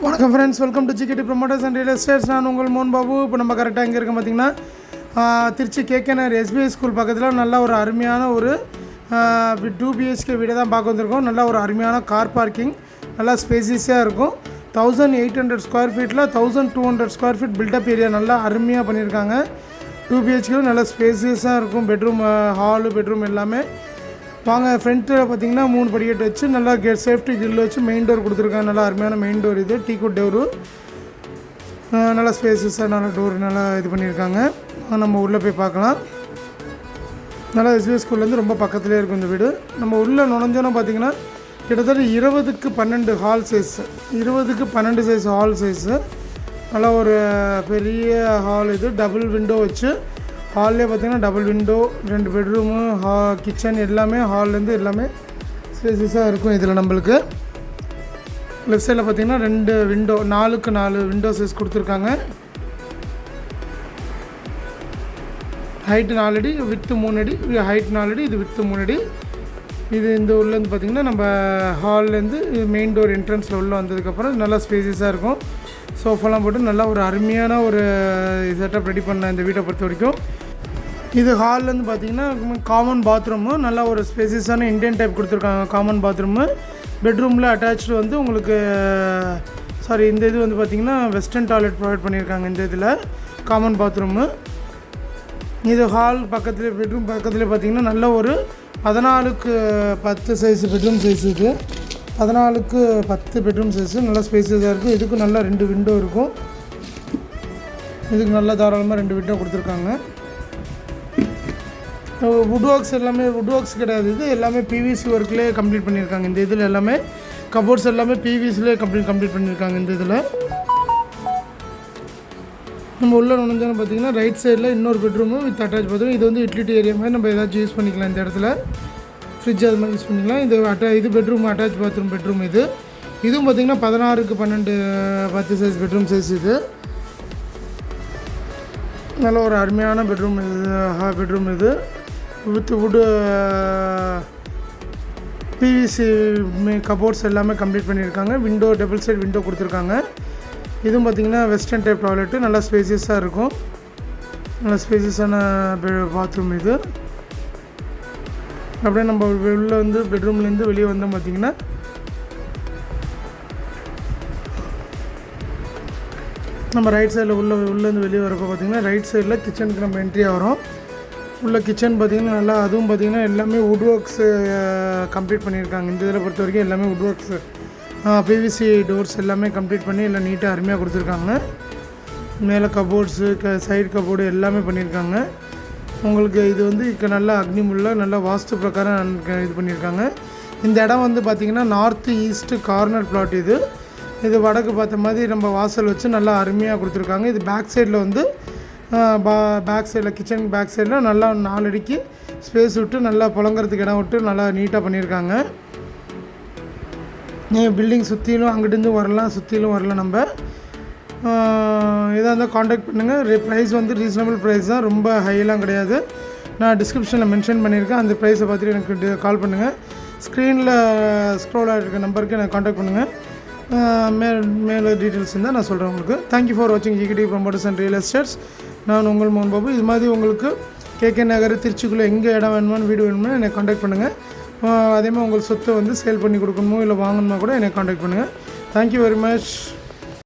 வணக்கம் friends, welcome to GKD promoters and real estates. நான் உங்கள் மோகன் பாபு. இப்போ நம்ம கரெக்டாக எங்கே இருக்கோம் பார்த்தீங்கன்னா, திருச்சி கேகேநகர் எஸ்பிஐ ஸ்கூல் பக்கத்தில் நல்ல ஒரு அருமையான ஒரு 2 BHK வீடை தான் பார்க்க வந்திருக்கோம். நல்ல ஒரு அருமையான கார் பார்க்கிங், நல்லா ஸ்பேசியஸாக இருக்கும். 1800 ஸ்கொயர் ஃபீட்டில் 1200 ஸ்கொயர் ஃபீட் பில்டப் ஏரியா நல்லா அருமையாக பண்ணியிருக்காங்க. 2 BHK நல்லா ஸ்பேசியஸாக இருக்கும். பெட்ரூம், ஹாலு, பெட்ரூம் எல்லாமே. வாங்க, ஃப்ரண்ட்டில் பார்த்தீங்கன்னா 3 படிக்கட்டு வச்சு நல்லா சேஃப்டி கிரில் வச்சு மெயின் டோர் கொடுத்துருக்காங்க. நல்லா அருமையான மெயின் டோர் இது, டீக்குட் டோரு. நல்லா ஸ்பேசஸாக நல்லா டோர் நல்லா இது பண்ணியிருக்காங்க. நம்ம உள்ளே போய் பார்க்கலாம். நல்லா எஸ்பிஐ ஸ்கூல்லேருந்து ரொம்ப பக்கத்துலேயே இருக்கும் இந்த வீடு. நம்ம உள்ளே நுழைஞ்சோன்னா பார்த்தீங்கன்னா கிட்டத்தட்ட 20க்கு 12 ஹால் சைஸ், 20க்கு 12 சைஸ் ஹால் சைஸு. நல்லா ஒரு பெரிய ஹால் இது, டபுள் விண்டோ வச்சு. ஹால்லே பார்த்திங்கன்னா டபுள் விண்டோ, 2 பெட்ரூமு, கிச்சன் எல்லாமே ஹால்லேருந்து எல்லாமே ஸ்பேசஸாக இருக்கும். இதில் நம்மளுக்கு லெஃப்ட் சைடில் பார்த்திங்கன்னா 2 விண்டோ, 4க்கு 4 விண்டோ சைஸ் கொடுத்துருக்காங்க. ஹைட்டு 4 அடி, வித்து 3 அடி. ஹைட் 4 அடி, இது வித்து 3 அடி. இது இந்த உள்ளேருந்து பார்த்திங்கன்னா நம்ம ஹால்லேருந்து மெயின் டோர் என்ட்ரன்ஸில் உள்ளே வந்ததுக்கப்புறம் நல்லா ஸ்பேசஸாக இருக்கும். சோஃபாலாம் போட்டு நல்லா ஒரு அருமையான ஒரு செட்டப் ரெடி பண்ண இந்த வீட்டை பொறுத்த வரைக்கும். இது ஹால்லேருந்து பார்த்திங்கன்னா காமன் பாத்ரூமு, நல்லா ஒரு ஸ்பேசியஸான இண்டியன் டைப் கொடுத்துருக்காங்க காமன் பாத்ரூமு. பெட்ரூமில் அட்டாச்சு வந்து உங்களுக்கு இந்த இது வந்து பார்த்திங்கன்னா வெஸ்டர்ன் டாய்லெட் ப்ரொவைட் பண்ணியிருக்காங்க. இந்த இதில் காமன் பாத்ரூமு. இது ஹால் பக்கத்துலேயே, பெட்ரூம் பக்கத்துலேயே பார்த்திங்கன்னா நல்ல ஒரு 14க்கு 10 சைஸு பெட்ரூம் சைஸ். இது 14க்கு 10 பெட்ரூம் சைஸு, நல்லா ஸ்பேசியஸாக இருக்கும். இதுக்கும் நல்லா 2 விண்டோ இருக்கும். இதுக்கு நல்லா தாராளமாக 2 விண்டோ கொடுத்துருக்காங்க. வுட் ஒர்க்ஸ் எல்லாமே வுட் ஒர்க்ஸ் கிடையாது, இது எல்லாமே பிவிசி ஒர்க்லேயே கம்ப்ளீட் பண்ணியிருக்காங்க. இந்த இதில் எல்லாமே கபோர்ட்ஸ் எல்லாமே பிவிசிலே கம்ப்ளீட் பண்ணியிருக்காங்க. இந்த இதில் நம்ம உள்ள நுழைஞ்சோன்னு பார்த்திங்கன்னா ரைட் சைடில் இன்னொரு பெட்ரூமு வித் அட்டாச் பாத்ரூம். இது வந்து யூட்டிலிட்டி ஏரியா மாதிரி நம்ம ஏதாச்சும் யூஸ் பண்ணிக்கலாம். இந்த இடத்துல ஃப்ரிட்ஜ் அது மாதிரி யூஸ் பண்ணிக்கலாம். இது பெட்ரூம், அட்டாச் பாத்ரூம் பெட்ரூம். இதுவும் பார்த்திங்கன்னா 16க்கு 12 10 சைஸ் பெட்ரூம் சைஸ். இது நல்ல ஒரு அருமையான பெட்ரூம் இது வித் வுட்டு பிவிசி கபோர்ட்ஸ் எல்லாமே கம்ப்ளீட் பண்ணியிருக்காங்க. விண்டோ, டபுள் சைட் விண்டோ கொடுத்துருக்காங்க. இதுவும் பார்த்திங்கன்னா வெஸ்டர்ன் டைப் டாய்லெட்டு, நல்லா ஸ்பேசியஸாக இருக்கும். நல்லா ஸ்பேசியஸான பாத்ரூம் இது. அப்படியே நம்ம உள்ளே வந்து பெட்ரூம்லேருந்து வெளியே வந்தோம் பார்த்திங்கன்னா நம்ம ரைட் சைடில் உள்ளேருந்து வெளியே வரப்போ பார்த்திங்கன்னா ரைட் சைடில் கிச்சனுக்கு நம்ம என்ட்ரியாக வரோம். உள்ள கிச்சன் பார்த்திங்கன்னா நல்லா, அதுவும் பார்த்திங்கன்னா எல்லாமே வுட் ஒர்க்ஸு கம்ப்ளீட் பண்ணியிருக்காங்க. இந்த இதில் பொறுத்த வரைக்கும் எல்லாமே வுட் ஒர்க்ஸு, பிவிசி டோர்ஸ் எல்லாமே கம்ப்ளீட் பண்ணி எல்லாம் நீட்டாக அருமையாக கொடுத்துருக்காங்க. மேலே கபோர்ட்ஸு, சைடு கபோர்டு எல்லாமே பண்ணியிருக்காங்க. உங்களுக்கு இது வந்து நல்லா அக்னிமுள்ள நல்லா வாஸ்து பிரகாரம் இது பண்ணியிருக்காங்க. இந்த இடம் வந்து பார்த்திங்கன்னா நார்த்து ஈஸ்ட்டு கார்னர் பிளாட். இது வடக்கு பார்த்த மாதிரி நம்ம வாசல் வச்சு நல்லா அருமையாக கொடுத்துருக்காங்க. இது பேக் சைடில் வந்து பேக் சைடில், கிச்சன் பேக் சைடில் நல்லா 4 அடிக்கு ஸ்பேஸ் விட்டு நல்லா புழங்குறதுக்கு இடம் விட்டு நல்லா நீட்டாக பண்ணியிருக்காங்க. பில்டிங் சுற்றிலும் அங்கிட்டிருந்து வரலாம், சுற்றிலும் வரலாம். நம்ம எதாக இருந்தால் காண்டாக்ட் பண்ணுங்கள். ப்ரைஸ் வந்து ரீசனபிள் ப்ரைஸ் தான், ரொம்ப ஹையெல்லாம் கிடையாது. நான் டிஸ்கிரிப்ஷனில் மென்ஷன் பண்ணியிருக்கேன். அந்த ப்ரைஸை பார்த்துட்டு எனக்கு கால் பண்ணுங்கள். ஸ்க்ரீனில் ஸ்க்ரோல் ஆகிருக்க நம்பருக்கு எனக்கு காண்டாக்ட் பண்ணுங்கள். மேலே டீட்டெயில்ஸ் இருந்தால் நான் சொல்கிறேன் உங்களுக்கு. தேங்க்யூ ஃபார் வாட்சிங் GKD promoters and real estates. நான் உங்கள் மோகன் பாபு. இது மாதிரி உங்களுக்கு கேகே நகர், திருச்சிக்குள்ளே எங்கே இடம் வேணுமான்னு, வீடு வேணுமோ என்னை காண்டாக்ட் பண்ணுங்கள். அதே மாதிரி உங்கள் சொத்தை வந்து சேல் பண்ணி கொடுக்கணுமோ இல்லை வாங்கணுமோ கூட என்னை காண்டாக்ட் பண்ணுங்கள். Thank you very much.